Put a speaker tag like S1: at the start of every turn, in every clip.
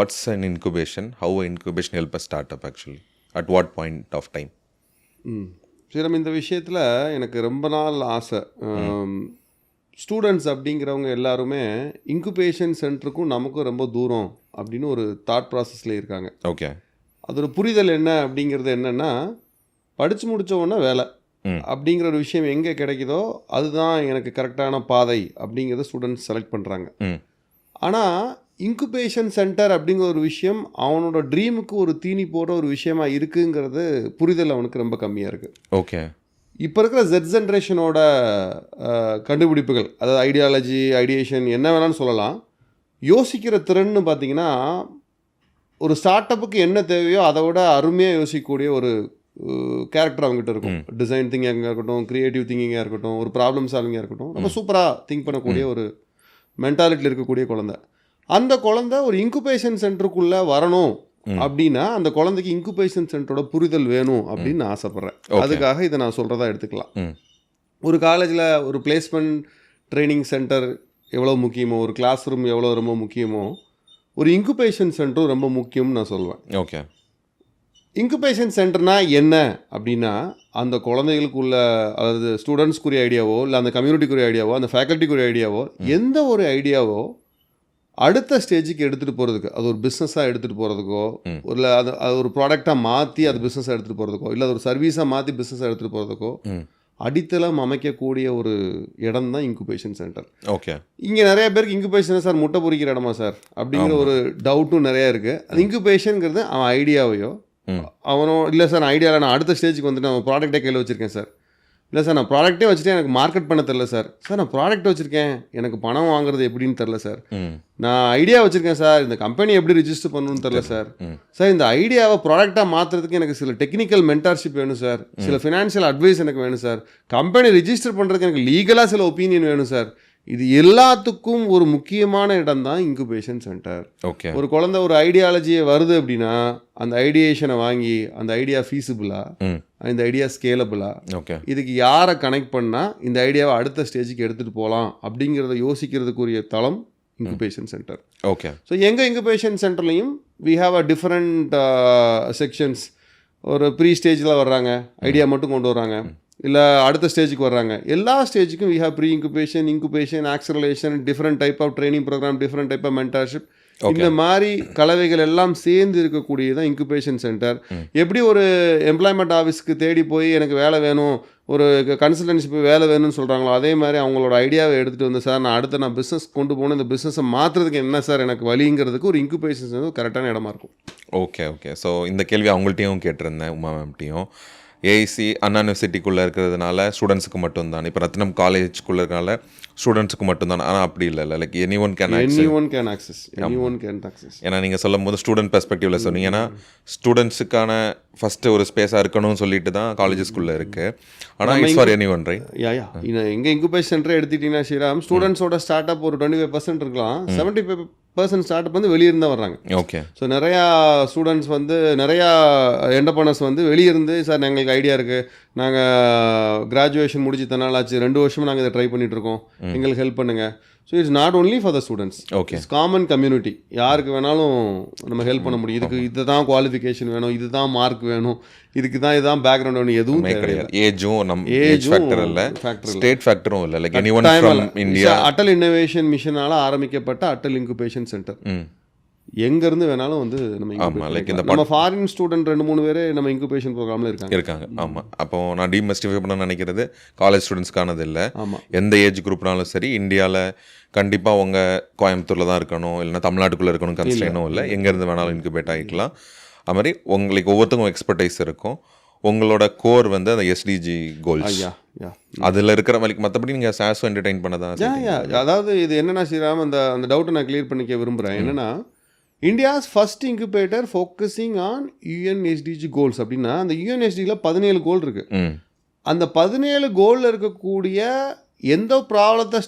S1: what's an incubation? How an incubation help a startup actually? At what point of time?
S2: சரி, நம்ம இந்த விஷயத்தில் எனக்கு ரொம்ப நாள் ஆசை. ஸ்டூடெண்ட்ஸ் அப்படிங்கிறவங்க எல்லாருமே இன்குபேஷன் சென்டருக்கும் நமக்கும் ரொம்ப தூரம் அப்படின்னு ஒரு தாட் ப்ராசஸில் இருக்காங்க.
S1: ஓகே.
S2: அதோட புரிதல் என்ன அப்படிங்கிறது என்னென்னா, படித்து முடித்த உடனே வேலை அப்படிங்கிற ஒரு விஷயம் எங்கே கிடைக்குதோ அதுதான் எனக்கு கரெக்டான பாதை அப்படிங்கிறத ஸ்டூடெண்ட்ஸ் செலக்ட் பண்ணுறாங்க. ஆனால் இன்குபேஷன் சென்டர் அப்படிங்கிற ஒரு விஷயம் அவனோட ட்ரீமுக்கு ஒரு தீனி போடுற ஒரு விஷயமா இருக்குங்கிறது புரிதல் அவனுக்கு ரொம்ப கம்மியாக இருக்குது.
S1: ஓகே.
S2: இப்போ இருக்கிற Z ஜென்ரேஷனோட கண்டுபிடிப்புகள், அதாவது ஐடியாலஜி, ஐடியேஷன் என்ன வேணாலும் சொல்லலாம், யோசிக்கிற திறன்னு பார்த்திங்கன்னா ஒரு ஸ்டார்ட் அப்புக்கு என்ன தேவையோ அதை விட அருமையாக யோசிக்கக்கூடிய ஒரு கேரக்டர் அவங்ககிட்ட இருக்கும். டிசைன் திங்கிங்காக இருக்கட்டும், க்ரியேட்டிவ் திங்கிங்காக இருக்கட்டும், ஒரு ப்ராப்ளம் சால்விங்காக இருக்கட்டும், ரொம்ப சூப்பராக திங்க் பண்ணக்கூடிய ஒரு மென்டாலிட்டியில் இருக்கக்கூடிய குழந்தை. அந்த குழந்தை ஒரு இன்குபேஷன் சென்டருக்குள்ளே வரணும் அப்படின்னா அந்த குழந்தைக்கு இன்குபேஷன் சென்டரோட புரிதல் வேணும் அப்படின்னு நான் ஆசைப்பட்றேன். அதுக்காக இதை நான் சொல்கிறதா எடுத்துக்கலாம். ஒரு காலேஜில் ஒரு பிளேஸ்மெண்ட் ட்ரைனிங் சென்டர் எவ்வளோ முக்கியமோ, ஒரு கிளாஸ் ரூம் எவ்வளோ ரொம்ப முக்கியமோ, ஒரு இன்குபேஷன் சென்டரும் ரொம்ப முக்கியம்னு நான் சொல்லுவேன்.
S1: ஓகே.
S2: இன்குபேஷன் சென்டர்னா என்ன அப்படின்னா, அந்த குழந்தைகளுக்குள்ள, அதாவது ஸ்டூடெண்ட்ஸ்க்குரிய ஐடியாவோ, இல்லை அந்த கம்யூனிட்டிக்குரிய ஐடியாவோ, அந்த ஃபேக்கல்ட்டிக்குரிய ஐடியாவோ, எந்த ஒரு ஐடியாவோ அடுத்த ஸ்டேஜுக்கு எடுத்துகிட்டு போகிறதுக்கு, அது ஒரு பிஸ்னஸாக எடுத்துகிட்டு போகிறதுக்கோ, இல்லை அது ஒரு ப்ராடக்டாக மாற்றி அது பிஸ்னஸாக எடுத்துகிட்டு போகிறதுக்கோ, இல்லை அது ஒரு சர்வீஸாக மாற்றி பிஸ்னஸாக எடுத்துகிட்டு போகிறதுக்கோ அடித்தளம் அமைக்கக்கூடிய ஒரு இடம் தான் இன்குபேஷன் சென்டர்.
S1: ஓகே.
S2: இங்கே நிறைய பேருக்கு இன்குபேஷன் சார் முட்டை பொறிக்கிற இடமா சார் அப்படிங்கிற ஒரு டவுட்டும் நிறையா இருக்குது. அது இன்குபேஷனுங்கிறது அவன் ஐடியாவையோ, அவனோ இல்லை சார் நான் ஐடியாவில் நான் அடுத்த ஸ்டேஜுக்கு வந்துட்டு அவன் ப்ராடக்டே கையில் வச்சுருக்கேன் சார், இல்லை சார் நான் ப்ராடக்ட்டே வச்சுட்டு எனக்கு மார்க்கெட் பண்ண தெரில சார், சார் நான் ப்ராடக்ட் வச்சுருக்கேன் எனக்கு பணம் வாங்குறது எப்படின்னு தெரில சார், நான் ஐடியா வச்சுருக்கேன் சார் இந்த கம்பெனி எப்படி ரிஜிஸ்டர் பண்ணணும்னு தெரில சார், சார் இந்த ஐடியாவை ப்ராடக்டாக மாற்றுறதுக்கு எனக்கு சில டெக்னிக்கல் மென்டார்ஷிப் வேணும் சார், சில ஃபினான்ஷியல் அட்வைஸ் எனக்கு வேணும் சார், கம்பெனி ரிஜிஸ்டர் பண்ணுறதுக்கு எனக்கு லீகலாக சில ஒப்பீனியன் வேணும் சார். இது எல்லாத்துக்கும் ஒரு முக்கியமான இடம் தான் இன்குபேஷன் சென்டர்.
S1: ஓகே.
S2: ஒரு குழந்தை ஒரு ஐடியாலஜியை வருது அப்படின்னா அந்த ஐடியேஷனை வாங்கி அந்த ஐடியா ஃபீஸிபிளா, இந்த ஐடியா ஸ்கேலபிளா,
S1: ஓகே,
S2: இதுக்கு யாரை கனெக்ட் பண்ணால் இந்த ஐடியாவை அடுத்த ஸ்டேஜுக்கு எடுத்துகிட்டு போகலாம் அப்படிங்கிறத யோசிக்கிறதுக்குரிய தளம் இன்குபேஷன் சென்டர்.
S1: ஓகே.
S2: ஸோ எங்கள் இன்குபேஷன் சென்டர்லையும் we have a different sections. ஒரு ப்ரீ ஸ்டேஜில் வர்றாங்க, ஐடியா மட்டும் கொண்டு வர்றாங்க, இல்லை அடுத்த ஸ்டேஜுக்கு வர்றாங்க. எல்லா ஸ்டேஜுக்கும் we have pre incubation, incubation, acceleration, different type of training programme, different type of mentorship, இந்த மாதிரி கலவைகள் எல்லாம் சேர்ந்து இருக்கக்கூடியதான் இன்குபேஷன் சென்டர். எப்படி ஒரு எம்ப்ளாய்மெண்ட் ஆஃபீஸ்க்கு தேடி போய் எனக்கு வேலை வேணும், ஒரு கன்சல்டன்சி போய் வேலை வேணும்னு சொல்கிறாங்களோ, அதே மாதிரி அவங்களோட ஐடியாவை எடுத்துகிட்டு வந்து சார் நான் பிஸ்னஸ் கொண்டு போகணும், இந்த பிஸ்னஸை மாற்றுறதுக்கு என்ன சார் எனக்கு வழிங்கிறதுக்கு ஒரு இன்குபேஷன் சென்டர் கரெக்டான இடமா இருக்கும்.
S1: ஓகே. ஓகே. ஸோ இந்த கேள்வி அவங்கள்ட்டையும் கேட்டிருந்தேன், உமா மேம்கிட்டையும். ஏஐசி அண்ணா யூனிவர்சிட்டிக்குள்ளே இருக்கிறதுனால ஸ்டூடெண்ட்ஸுக்கு மட்டும்தான், இப்போ ரத்னம் காலேஜ்குள்ளே இருக்கிறனால ஸ்டூடெண்ட்ஸுக்கு மட்டும்தான். ஆனால் அப்படி இல்லை, like any one can access. ஏன்னா நீங்கள் சொல்லும் போது ஸ்டூடெண்ட் பெர்ஸ்பெக்டிவில் சொன்னீங்க, ஏன்னா ஸ்டூடெண்ட்ஸுக்கான ஃபஸ்ட்டு ஒரு ஸ்பேஸாக இருக்கணும்னு சொல்லிட்டு தான் காலேஜஸ்குள்ளே இருக்குது. ஆனால் it's for any one, right?
S2: எங்கள் இன்குபேஷன் சென்டரே எடுத்துக்கிட்டிங்கன்னா ஸ்ரீராம், ஸ்டூடெண்ட்ஸோட ஸ்டார்ட் அப் ஒரு 25% இருக்கலாம், 75% ஸ்டார்ட் அப் வந்து வெளியிருந்து தான் வர்றாங்க.
S1: ஓகே.
S2: ஸோ நிறையா ஸ்டூடெண்ட்ஸ் வந்து, நிறையா என்டர்பிரனர்ஸ் வந்து வெளியிருந்து சார் எங்களுக்கு ஐடியா இருக்குது, நாங்கள் கிராஜுவேஷன் முடிச்சு தனால் ஆச்சு, 2 வருஷமாக நாங்கள் இதை ட்ரை பண்ணிகிட்ருக்கோம், எங்களுக்கு ஹெல்ப் பண்ணுங்கள். So it's not only for the students,
S1: okay,
S2: it's common community. யாருக்கு வேணாலும் நம்ம ஹெல்ப் பண்ண முடியும். இதுக்கு இதுதான் குவாலிஃபிகேஷன் வேணும், இதுதான் மார்க் வேணும், இதுக்கு தான் இதுதான் பேக்ரவுண்ட் வேணும், எதுவும் கிடையாது.
S1: ஏஜ் ஃபேக்டர் இல்லை, ஸ்டேட் ஃபேக்டரும் இல்லை. Like anyone from India.
S2: Atal innovation மிஷனால் ஆரம்பிக்கப்பட்ட அட்டல் இன்குபேஷன் சென்டர் எங்கேருந்து வேணாலும் வந்து நம்ம ஃபாரின் ஸ்டூடெண்ட் 2-3 பேர் நம்ம இன்குபேஷன் ப்ரோக்ராமில் இருக்காங்க.
S1: ஆமாம். அப்போ நான் டீமிஸ்டிஃபை பண்ண நினைக்கிறது காலேஜ் ஸ்டூடெண்ட்ஸ்க்கானது இல்லை, எந்த ஏஜ் குரூப்னாலும் சரி. இந்தியாவில் கண்டிப்பாக உங்கள் கோயம்புத்தூரில் தான் இருக்கணும், இல்லைனா தமிழ்நாட்டுக்குள்ளே இருக்கணும் கன்ஸ்ட்ரெயினும் இல்லை, எங்கேருந்து வேணாலும் இன்குபேட் ஆகிக்கலாம். அது மாதிரி உங்களுக்கு ஒவ்வொருத்தருக்கும் எக்ஸ்பர்டைஸ் இருக்கும். உங்களோட கோர் வந்து அந்த எஸ்டிஜி கோல்ஸ், அதில் இருக்கிற மாதிரி. மற்றபடி நீங்கள் சாஸோ என்டர்டெயின் பண்ணதான்.
S2: அதாவது இது என்னென்னா ஸ்ரீராம், அந்த டவுட்டை நான் கிளியர் பண்ணிக்க விரும்புகிறேன். என்னென்னா, India's first incubator focusing on UNSDG goals அப்படின்னா, அந்த UNSDGயில் 17 கோல் இருக்குது. அந்த 17 கோலில் இருக்கக்கூடிய எந்த ப்ராப்ளத்தை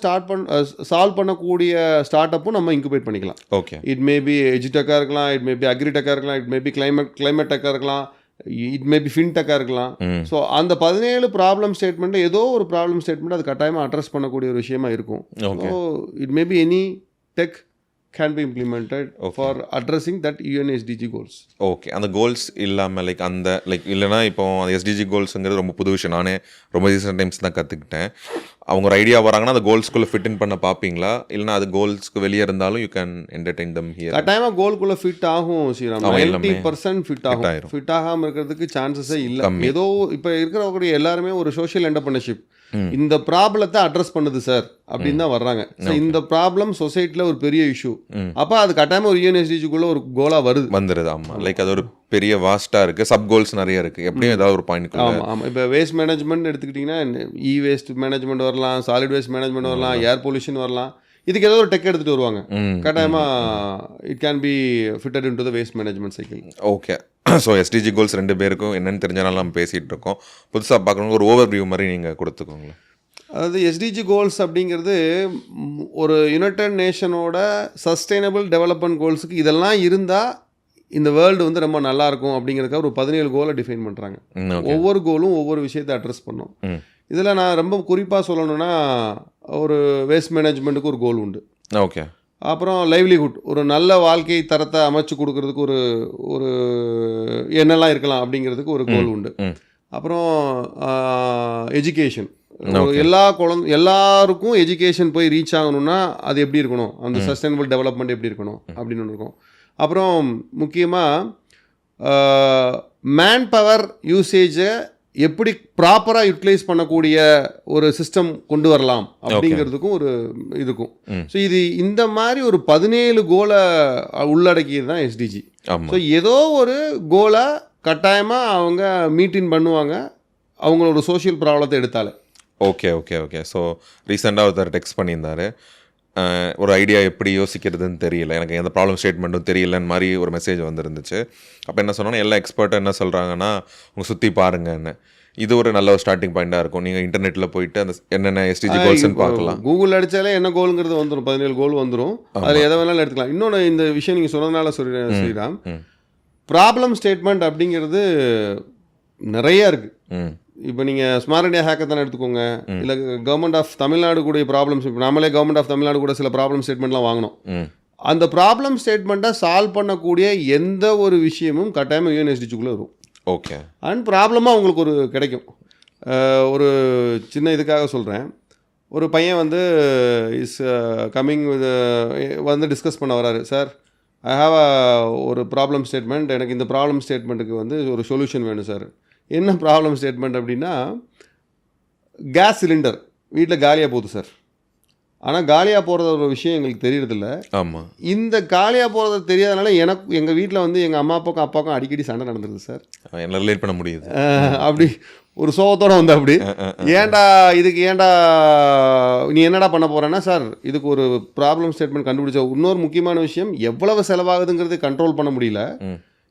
S2: சால்வ் பண்ணக்கூடிய ஸ்டார்ட் அப்பும் நம்ம இன்குபேட் பண்ணிக்கலாம்.
S1: ஓகே.
S2: இட் மே பி எஜுடெக்காக இருக்கலாம், இட் மே பி அக்ரிடெக்காக இருக்கலாம், இட் மே பி கிளைமேட் டெக்காக இருக்கலாம், இட் மே பி ஃபின்டெக்காக இருக்கலாம். ஸோ அந்த 17 ப்ராப்ளம் ஸ்டேட்மெண்ட்டில் ஏதோ ஒரு ப்ராப்ளம் ஸ்டேட்மெண்ட் அது கட்டாயமாக அட்ரஸ் பண்ணக்கூடிய ஒரு விஷயமா இருக்கும். So it may be any tech can be implemented for addressing that UNSDG goals.
S1: Okay. அந்த கோல்ஸ் இல்லாமல் லைக் அந்த லைக் இல்லைனா இப்போ அந்த எஸ்டிஜி கோல்ஸுங்கிறது ரொம்ப புது விஷயம். நானே ரொம்ப ரீசெண்ட் டைம்ஸ் தான் கற்றுக்கிட்டேன். அவங்க ஒரு ஐடியா வராங்கன்னா அந்த கோல்ஸ்குள்ளே ஃபிட் இன் பண்ண பார்ப்பீங்களா, இல்லைனா அது கோல்ஸ்க்கு வெளியே இருந்தாலும் you can entertain them here?
S2: கட்டாயமாக கோல்குள்ளே ஃபிட் ஆகும் ஸ்ரீராம். 90% ஃபிட் ஆகும். ஃபிட் ஆகாமல் இருக்கிறதுக்கு சான்சஸே இல்லை. ஏதோ இப்போ இருக்கிறவங்க எல்லாருமே ஒரு சோஷியல் என்டர்பிரினர்ஷிப், இந்த ப்ராப்ளத்தை அட்ரஸ் பண்ணுது சார் அப்படின்னு தான் வர்றாங்க. இந்த ப்ராப்ளம் சொசைட்டியில் ஒரு பெரிய இஷ்யூ. அப்போ அது கட்டாயமாக ஒரு யூஎன்எஸ்டிஜிக்குள்ள ஒரு கோலாக வந்துருது.
S1: ஆமாம், லைக் அது ஒரு பெரிய வாஸ்ட்டாக இருக்குது, சப் கோல்ஸ் நிறைய இருக்குது, எப்படியும் ஏதாவது ஒரு பாயிண்ட்.
S2: ஆமாம் ஆமாம். இப்போ வேஸ்ட் மேனேஜ்மெண்ட் எடுத்துக்கிட்டிங்கன்னா இ வேஸ்ட் மேனேஜ்மெண்ட் வரலாம், சாலிட் வேஸ்ட் மேனேஜ்மெண்ட் வரலாம், ஏர் பொல்யூஷன் வரலாம். இதுக்கு ஏதோ ஒரு டெக் எடுத்துகிட்டு வருவாங்க. கட்டாயமாக it can be fitted in to the waste management cycle.
S1: Okay. So SDG goals 2 பேருக்கும் என்னென்னு தெரிஞ்சனால நம்ம பேசிகிட்டு இருக்கோம். புதுசாக பார்க்கணும் ஒரு ஓவர் வியூ மாதிரி நீங்கள் கொடுத்துக்கோங்களேன்.
S2: அதாவது எஸ்டிஜி கோல்ஸ் அப்படிங்கிறது ஒரு யுனைடெட் நேஷனோட சஸ்டைனபிள் டெவலப்மெண்ட் கோல்ஸுக்கு இதெல்லாம் இருந்தால் இந்த வேர்ல்டு வந்து ரொம்ப நல்லாயிருக்கும் அப்படிங்கிறதுக்காக ஒரு 17 கோலை டிஃபைன் பண்ணுறாங்க. ஒவ்வொரு கோலும் ஒவ்வொரு விஷயத்தை அட்ரஸ் பண்ணும். இதில் நான் ரொம்ப குறிப்பாக சொல்லணும்னா ஒரு வேஸ்ட் மேனேஜ்மெண்ட்டுக்கு ஒரு கோல் உண்டு.
S1: ஓகே.
S2: அப்புறம் லைவ்லிஹுட், ஒரு நல்ல வாழ்க்கை தரத்தை அமைச்சு கொடுக்கறதுக்கு ஒரு என்னெல்லாம் இருக்கலாம் அப்படிங்கிறதுக்கு ஒரு கோல் உண்டு. அப்புறம் எஜுகேஷன், எல்லாருக்கும் எஜுகேஷன் போய் ரீச் ஆகணும்னா அது எப்படி இருக்கணும், அந்த சஸ்டைனபிள் டெவலப்மெண்ட் எப்படி இருக்கணும் அப்படின்னு ஒன்று இருக்கும். அப்புறம் முக்கியமாக மேன் பவர் யூசேஜை எப்படி ப்ராப்பராக யூட்டிலைஸ் பண்ணக்கூடிய ஒரு சிஸ்டம் கொண்டு வரலாம் அப்படிங்கிறதுக்கும் ஒரு இருக்கும். ஸோ இது இந்த மாதிரி ஒரு 17 கோலை உள்ளடக்கியது தான் எஸ்டிஜி. ஸோ ஏதோ ஒரு கோலை கட்டாயமாக அவங்க மீட்டின் பண்ணுவாங்க அவங்களோட சோஷியல் ப்ராப்ளத்தை எடுத்தாலே.
S1: Okay okay okay. ஸோ ரீசெண்டாக ஒருத்தர் டெக்ஸ்ட் பண்ணியிருந்தார், ஒரு ஐடியா எப்படி யோசிக்கிறதுன்னு தெரியல, எனக்கு எந்த ப்ராப்ளம் ஸ்டேட்மெண்ட்டும் தெரியலன்னு மாதிரி ஒரு மெசேஜ் வந்துருந்துச்சு. அப்போ என்ன சொன்னோன்னா எல்லா எக்ஸ்பர்ட்டும் என்ன சொல்கிறாங்கன்னா உங்கள் சுற்றி பாருங்கன்னு. இது ஒரு நல்ல ஒரு ஸ்டார்டிங் பாயிண்டாக இருக்கும். நீங்கள் இன்டர்நெட்டில் போயிட்டு அந்த என்னென்ன எஸ்டிஜி கோல்ஸ்ன்னு பார்க்கலாம்.
S2: கூகுள் அடித்தாலே என்ன கோலுங்கிறது வந்துடும், 17 கோல் வந்துடும். அதில் எதை வேணாலும் எடுத்துக்கலாம். இன்னொன்று இந்த விஷயம் நீங்கள் சொன்னதுனால ஸ்ரீராம், ப்ராப்ளம் ஸ்டேட்மெண்ட் அப்படிங்கிறது நிறையா இருக்குது. இப்போ நீங்கள் ஸ்மார்ட் இண்டியா ஹேக்கத்தான் எடுத்துக்கோங்க, இல்லை கவர்மெண்ட் ஆஃப் தமிழ்நாடு கூடிய ப்ராப்ளம்ஸ். இப்போ நம்மளே கவர்மெண்ட் ஆஃப் தமிழ்நாடு கூட சில ப்ராப்ளம் ஸ்டேட்மெண்ட்லாம் வாங்கினோம். அந்த ப்ராப்ளம் ஸ்டேட்மெண்ட்டை சால்வ் பண்ணக்கூடிய எந்த ஒரு விஷயமும் கட்டாயமாக யூஎன்எஸ்டிக்குள்ளே வரும்.
S1: ஓகே.
S2: அண்ட் ப்ராப்ளமாக உங்களுக்கு ஒரு கிடைக்கும். ஒரு சின்ன இதுக்காக சொல்கிறேன். ஒரு பையன் வந்து இஸ் கம்மிங் வந்து டிஸ்கஸ் பண்ண வராரு. சார் ஐ ஹாவ் ஒரு ப்ராப்ளம் ஸ்டேட்மெண்ட், எனக்கு இந்த ப்ராப்ளம் ஸ்டேட்மெண்ட்டுக்கு வந்து ஒரு சொல்யூஷன் வேணும் சார். என்ன ப்ராப்ளம் ஸ்டேட்மெண்ட் அப்படின்னா, கேஸ் சிலிண்டர் வீட்டில் காலியாக போகுது சார். ஆனால் காலியாக போகிறது ஒரு விஷயம் எங்களுக்கு தெரியறதில்ல.
S1: ஆமாம்.
S2: இந்த காலியாக போகிறது தெரியாதனால எங்கள் வீட்டில் வந்து எங்கள் அப்பாவுக்கும் அடிக்கடி சண்டை நடந்துருது சார்.
S1: என்ன ரிலேட் பண்ண முடியுது
S2: அப்படி ஒரு சோகத்தோடு வந்து அப்படி ஏன்டா நீ என்னடா பண்ண போகிறேன்னா, சார் இதுக்கு ஒரு ப்ராப்ளம் ஸ்டேட்மெண்ட் கண்டுபிடிச்ச. இன்னொரு முக்கியமான விஷயம், எவ்வளவு செலவாகுதுங்கிறது கண்ட்ரோல் பண்ண முடியல,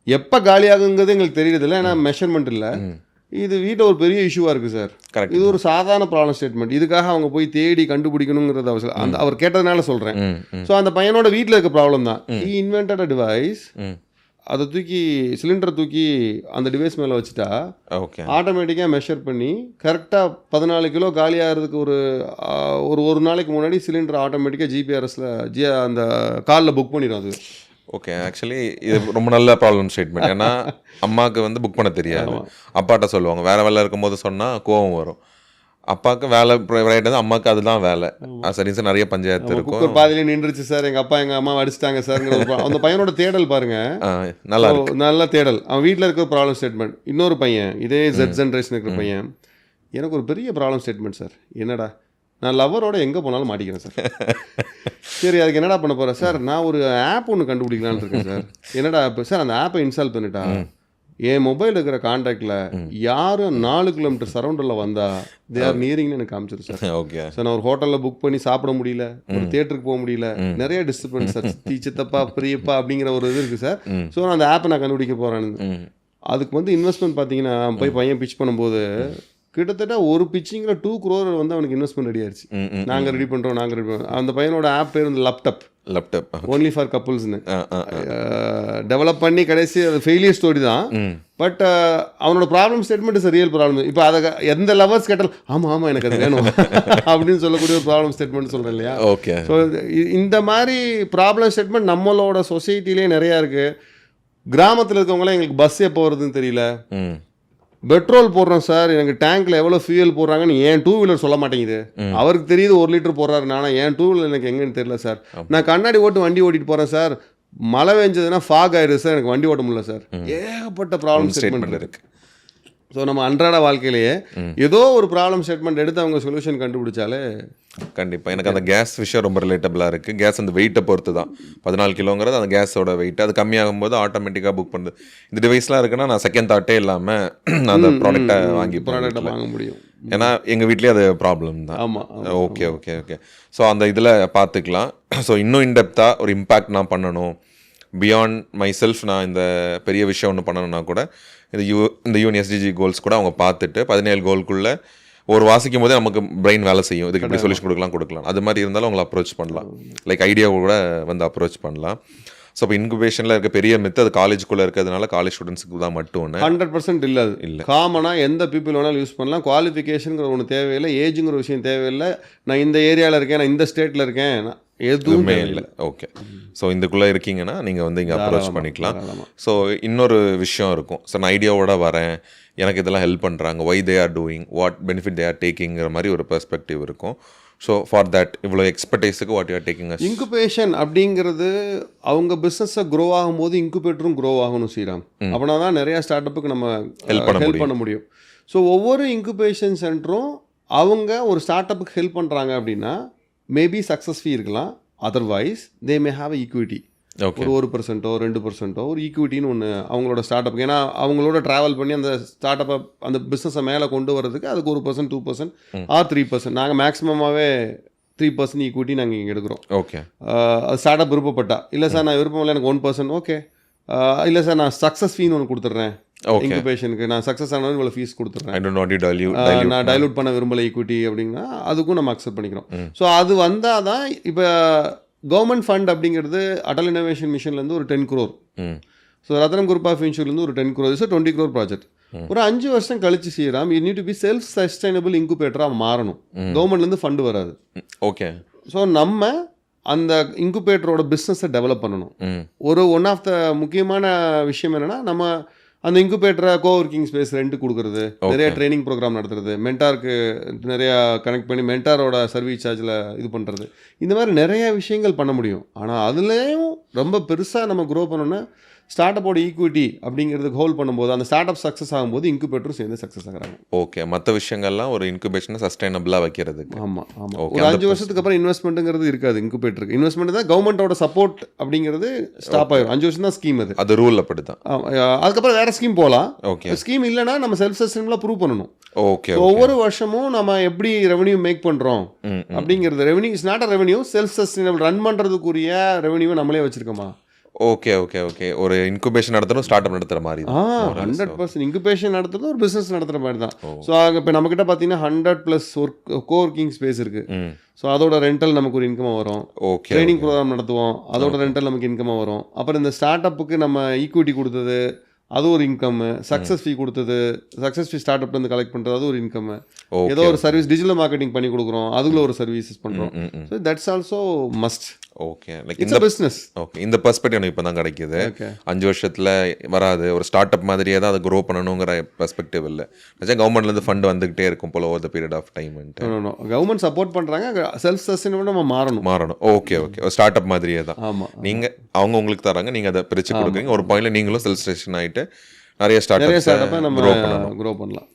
S2: எப்போ காலியாகுங்கிறது எங்களுக்கு தெரியறதில்ல, ஏன்னா மெஷர்மெண்ட் இல்லை. இது வீட்டில் ஒரு பெரிய இஷ்யூவாக இருக்குது சார். கரெக்ட். இது ஒரு சாதாரண ப்ராப்ளம் ஸ்டேட்மெண்ட். இதுக்காக அவங்க போய் தேடி கண்டுபிடிக்கணுங்கிறது அவசியம். அந்த அவர் கேட்டதுனால சொல்கிறேன். ஸோ அந்த பையனோட வீட்டில் இருக்க ப்ராப்ளம் தான். He invented a device. அதை தூக்கி சிலிண்டரை தூக்கி அந்த டிவைஸ் மேலே வச்சுட்டா ஆட்டோமேட்டிக்காக மெஷர் பண்ணி கரெக்டாக 14 கிலோ காலியாகிறதுக்கு ஒரு நாளைக்கு முன்னாடி சிலிண்டர் ஆட்டோமேட்டிக்காக ஜிபிஆர்எஸில் அந்த காலில் புக் பண்ணிடும் அது.
S1: ஓகே. ஆக்சுவலி இது ரொம்ப நல்ல ப்ராப்ளம் ஸ்டேட்மெண்ட். ஏன்னா அம்மாவுக்கு வந்து புக் பண்ண தெரியாது, அப்பாட்ட சொல்லுவாங்க. வேறு வேலை இருக்கும்போது சொன்னால் கோவம் வரும். அப்பாவுக்கு வேலை ப்ரைவேட், அம்மாவுக்கு அதுதான் வேலை. சரி, நிறைய பஞ்சாயத்து இருக்கும்.
S2: பாதியிலே நின்றுச்சு சார், எங்கள் அப்பா எங்கள் அம்மா அடிச்சிட்டாங்க சார். அந்த பையனோட தேடல் பாருங்க, நல்ல தேடல். அவன் வீட்டில் இருக்கிற ப்ராப்ளம் ஸ்டேட்மெண்ட். இன்னொரு பையன் இதே Z ஜென்ரேஷன் இருக்கிற பையன், எனக்கு ஒரு பெரிய ப்ராப்ளம் ஸ்டேட்மெண்ட் சார். என்னடா, நான் லவரோட எங்கே போனாலும் மாட்டிக்கிறேன் சார். சரி, அதுக்கு என்னடா பண்ண போகிறேன் சார்? நான் ஒரு ஆப் ஒன்று கண்டுபிடிக்கலான்னு இருக்கேன் சார். என்னடா ஆப் சார்? அந்த ஆப்பை இன்ஸ்டால் பண்ணிட்டா என் மொபைல் இருக்கிற கான்டாக்டில் யாரும் 4 கிலோமீட்டர் சரௌண்டில் வந்தால் தே ஆர் நியரிங்னு எனக்கு காமிச்சிரு சார்.
S1: ஓகே
S2: சார், நான் ஒரு ஹோட்டலில் புக் பண்ணி சாப்பிட முடியல, ஒரு தியேட்டருக்கு போக முடியல, நிறைய டிஸ்டர்பன்ஸ் சார். சித்தப்பா பிரியப்பா அப்படிங்கிற ஒரு இது இருக்குது சார். ஸோ நான் அந்த ஆப்பை நான் கண்டுபிடிக்க போகிறேன்னு. அதுக்கு வந்து இன்வெஸ்ட்மெண்ட் பார்த்தீங்கன்னா போய் பையன் பிச் பண்ணும்போது கிட்டத்தட்ட ஒரு பிச்சிங்கில் 2 crore வந்து அவனுக்கு இன்வெஸ்ட்மெண்ட் ரெடி ஆயிடுச்சு. நாங்கள் ரெடி பண்ணுறோம். அந்த பையனோட ஆப் பேர் வந்து லேப்டாப் ஒன்லி ஃபார் கப்புள்ஸ்னு டெவலப் பண்ணி கடைசி அது ஃபெயிலியர் ஸ்டோரி தான். பட் அவனோட problem statement is real problem. இப்போ அதை எந்த லவர்ஸ் கேட்டாலும் ஆமாம் எனக்கு அது வேணும் அப்படின்னு சொல்லக்கூடிய ஒரு ப்ராப்ளம் ஸ்டேட்மெண்ட் சொல்கிறேன் இல்லையா.
S1: ஓகே.
S2: ஸோ இந்த மாதிரி ப்ராப்ளம் ஸ்டேட்மெண்ட் நம்மளோட சொசைட்டிலே நிறையா இருக்குது. கிராமத்தில் இருக்கவங்களாம் எங்களுக்கு பஸ் எப்போ வருதுன்னு தெரியல, பெட்ரோல் போடுறோம் சார், எனக்கு டேங்க்ல எவ்வளோ ஃபியூயல் போடுறாங்கன்னு ஏன் 2 வீலர் சொல்ல மாட்டேங்குது. அவருக்கு தெரியுது 1 லிட்டர் போடுறாரு, நானும் ஏன் 2 வீலர் எனக்கு எங்கன்னு தெரியல சார். நான் கண்ணாடி ஓட்டு வண்டி ஓட்டிட்டு போகிறேன் சார், மழை பெஞ்சதுன்னா ஃபாக் ஆயிடுது சார், எனக்கு வண்டி ஓட்ட முடியல சார். ஏகப்பட்ட ப்ராப்ளம் ஸ்டேட்மெண்ட் இருக்குது. ஸோ நம்ம அன்றாட வாழ்க்கையிலேயே ஏதோ ஒரு ப்ராப்ளம் ஸ்டேட்மெண்ட் எடுத்து அவங்க சொல்யூஷன் கண்டுபிடிச்சாலே
S1: கண்டிப்பாக. எனக்கு அந்த கேஸ் விஷயம் ரொம்ப ரிலேட்டபிளாக இருக்குது. கேஸ் அந்த வெயிட்டை பொறுத்து தான். 14 கிலோங்கிறது அந்த கேஸோட வெயிட். அது கம்மியாகும் போது ஆட்டோமேட்டிக்காக புக் பண்ணுது. இந்த டிவைஸ்லாம் இருக்குன்னா நான் செகண்ட் தாட்டே இல்லாமல் நான் அந்த ப்ராடக்டை
S2: வாங்க முடியும்.
S1: ஏன்னா எங்கள் வீட்லேயே அது ப்ராப்ளம் தான்.
S2: ஆமாம்.
S1: Okay okay okay. ஸோ அந்த இதில் பார்த்துக்கலாம். ஸோ இன்னும் இன்டெப்த்தாக ஒரு இம்பேக்ட் நான் பண்ணணும், பியாண்ட் மை செல்ஃப், நான் இந்த பெரிய விஷயம் ஒன்று பண்ணணும்னா கூட இந்த யூஎன்எஸ்டிஜி கோல்ஸ் கூட அவங்க பார்த்துட்டு 17 கோல்குள்ளே ஒரு வாசிக்கும் போதே நமக்கு பிரெயின் வேலை செய்யும், இதுக்கு இப்படி சொல்யூஷன் கொடுக்கலாம். அது மாதிரி இருந்தாலும் அவங்களை அப்ரோச் பண்ணலாம், லைக் ஐடியா கூட வந்து அப்ரோச் பண்ணலாம். ஸோ இப்போ இன்குபேஷனில் இருக்க பெரிய மித்து அது காலேஜுக்குள்ளே இருக்கிறதுனால காலேஜ் ஸ்டூடெண்ட்ஸுக்கு தான் மட்டும்
S2: 100% இல்லை. அது இல்லை, காமனாக எந்த பீப்புள் வேணாலும் யூஸ் பண்ணலாம். குவாலிஃபிகேஷனுங்கிற ஒன்று தேவையில்லை, ஏஜுங்கிற விஷயம் தேவையில்லை. நான் இந்த ஏரியாவில் இருக்கேன், நான் இந்த ஸ்டேட்டில் இருக்கேன், எதுவுமே இல்லை.
S1: ஓகே. ஸோ இதுக்குள்ளே இருக்கீங்கன்னா நீங்கள் வந்து இங்கே அப்ரோச் பண்ணிக்கலாம். ஸோ இன்னொரு விஷயம் இருக்கும், ஸோ நான் ஐடியாவோட வரேன், எனக்கு இதெல்லாம் ஹெல்ப் பண்ணுறாங்க, why they are doing, what benefit they are டேக்கிங்கிற மாதிரி ஒரு பெர்ஸ்பெக்டிவ் இருக்கும். ஸோ ஃபார் தட் இவ்வளோ எக்ஸ்பர்டைஸுக்கு what you are taking.
S2: Incubation அப்படிங்கிறது அவங்க பிஸ்னஸை க்ரோ ஆகும்போது இன்குபேட்டரும் க்ரோ ஆகணும் ஸ்ரீராம். அப்படின்னா தான் நிறையா ஸ்டார்ட் அப்புக்கு நம்ம ஹெல்ப் பண்ண முடியும். ஸோ ஒவ்வொரு இன்குபேஷன் சென்டரும் அவங்க ஒரு ஸ்டார்ட் அப்புக்கு ஹெல்ப் பண்ணுறாங்க அப்படின்னா மேபி சக்ஸஸ் ஃபீ இருக்கலாம், otherwise they may have equity. ஒரு 1% 2% ஒரு ஈக்விட்டின்னு ஒன்று அவங்களோட ஸ்டார்ட் அப். ஏன்னா அவங்களோட ட்ராவல் பண்ணி அந்த ஸ்டார்ட் அப்பை அந்த பிஸ்னஸை மேலே கொண்டு வரதுக்கு அதுக்கு 1%, 2% ஆர் 3%. நாங்கள் மேக்ஸிமமாகவே 3% ஈக்விட்டி நாங்கள் இங்கே எடுக்கிறோம்.
S1: ஓகே.
S2: ஸ்டார்ட் அப் விருப்பப்பட்டா, இல்லை சார் நான் விருப்பம் இல்லை எனக்கு 1%, ஓகே. இல்லை சார் நான் சக்ஸஸ் ஃபீன்னு ஒன்று கொடுத்துட்றேன், இன்குபேஷனுக்கு நான் சக்ஸஸ் ஆனாலும் இவ்வளோ ஃபீஸ் கொடுத்துட்றேன், நான் டைலூட் பண்ண விரும்பலை ஈக்விட்டி அப்படின்னா அதுக்கும் நம்ம அக்செப்ட் பண்ணிக்கிறோம். ஸோ அது வந்தால் தான் இப்போ கவர்மெண்ட் ஃபண்ட் அப்படிங்கிறது அடல் இனோவேஷன் மிஷன்லேருந்து ஒரு 10 crore, so Ratnam group of இன்சூர்லேருந்து ஒரு 10 crore, ஸோ 20 crore ப்ராஜெக்ட். ஒரு 5 வருஷம் கழிச்சு செய்யலாம். You need to be self sustainable இன்குபேட்டராக மாறணும். கவர்மெண்ட்லேருந்து ஃபண்டு வராது.
S1: ஓகே.
S2: ஸோ நம்ம அந்த இன்குபேட்டரோட பிஸ்னஸை டெவலப் பண்ணணும். ஒன் ஆஃப் த முக்கியமான விஷயம் என்னென்னா நம்ம அந்த இன்குபேட்டரை கோவொர்க்கிங் ஸ்பேஸ் ரெண்ட் கொடுக்குறது, நிறைய ட்ரைனிங் ப்ரோக்ராம் நடத்துறது, மென்டாருக்கு நிறையா கனெக்ட் பண்ணி மென்டாரோட சர்வீஸ் சார்ஜில் இது பண்ணுறது, இந்த மாதிரி நிறைய விஷயங்கள் பண்ண முடியும். ஆனால் அதுலேயும் ரொம்ப பெருசாக நம்ம க்ரோ பண்ணோன்னா ஸ்டார்ட் அப்போட ஈக்விட்டி அப்படிங்கிறதுக்கு ஹோல்ட் பண்ணும்போது அந்த ஸ்டார்ட் அப் சக்ஸஸ் ஆகும்போது இன்குபேட்டரும் சேர்ந்து சக்ஸஸ் ஆகிறாங்க.
S1: ஓகே. மற்ற விஷயங்கள்லாம் ஒரு இன்குபேஷனை சஸ்டைனபிளாக வைக்கிறது.
S2: ஆமாம். ஒரு 5 வருஷத்துக்கு அப்புறம் இன்வெஸ்ட்மெண்ட்டுங்கிறது இருக்காது இன்குபேட்டருக்கு. இன்வெஸ்ட்மெண்ட் தான் கவர்மெண்ட்டோட சப்போர்ட் அப்படிங்கிறது ஸ்டாப் ஆகிடும். 5 வருஷம் தான் ஸ்கீம். அது
S1: ரூல் அப்படி தான்.
S2: அதுக்கப்புறம் வேறு ஸ்கீம் போகலாம்.
S1: ஓகே.
S2: ஸ்கீம் இல்லைனா நம்ம செல்ஃப் சஸ்டைனபிளாக ப்ரூவ் பண்ணணும்.
S1: ஓகே.
S2: ஒவ்வொரு வருஷமும் நம்ம எப்படி ரெவன்யூ மேக் பண்ணுறோம் அப்படிங்கிறது, revenue is not a revenue, self sustainable run பண்ணுறதுக்குரிய ரெவன்யூவை நம்மளே வச்சுருக்கோமா.
S1: Okay okay okay. ஒரு இன்குபேஷன் நடத்துகிறோம், ஸ்டார்ட் அப் நடத்துகிற மாதிரி.
S2: 100% இன்குபேஷன் நடத்துறது ஒரு பிஸ்னஸ் நடத்துகிற மாதிரி தான். ஸோ இப்போ நம்மக்கிட்ட பார்த்தீங்கன்னா 100+ கோவொர்க்கிங் ஸ்பேஸ் இருக்குது. ஸோ அதோட ரெண்டல் நமக்கு ஒரு இன்கமாக வரும்.
S1: ஓகே.
S2: ட்ரைனிங் ப்ரோக்ராம் நடத்துவோம், அதோட ரெண்டல் நமக்கு இன்கமாக வரும். அப்புறம் இந்த ஸ்டார்ட் அப்புக்கு நம்ம ஈக்விட்டி கொடுத்தது அது ஒரு இன்கம், சக்ஸஸ் ஃபீ கொடுத்தது, சக்ஸஸ் ஃபீ ஸ்டார்ட் அப்லேருந்து கலெக்ட் பண்ணுறது அது ஒரு இன்கம், ஏதோ ஒரு சர்வீஸ் டிஜிட்டல் மார்க்கெட்டிங் பண்ணி கொடுக்குறோம், அதுக்குள்ள ஒரு சர்வீசஸ் பண்ணுறோம். So that's also must.
S1: Okay. Like இந்த பிஸ்னஸ். ஓகே. இந்த பெர்ஸ்பெக்டிவ் எனக்கு இப்போ தான் கிடைக்குது. 5 வருஷத்தில் வராது, ஒரு ஸ்டார்ட் அப் மாதிரியே தான் அதை க்ரோ பண்ணணுங்கிற பெர்ஸ்பெக்டிவ் இல்லை. கவர்மெண்ட்லேருந்து ஃபண்ட் வந்துகிட்டே இருக்கும் போல over the period of time.
S2: Government support பண்ணுறாங்க, செல்ஃப் சஸ்டைனபிள் நம்ம மாறணும்.
S1: Okay okay. ஒரு ஸ்டார்ட் அப் மாதிரியே தான்.
S2: ஆமாம்.
S1: நீங்கள் அவங்க உங்களுக்கு தராங்க, நீங்கள் அதை பிரித்து கொடுக்குறீங்க. ஒரு பாயிண்ட்ல நீங்களும் செல்ஃப் சஸ்டைன் ஆகிட்டு நிறைய ஸ்டார்ட் அப் நம்ம க்ரோ பண்ணலாம்.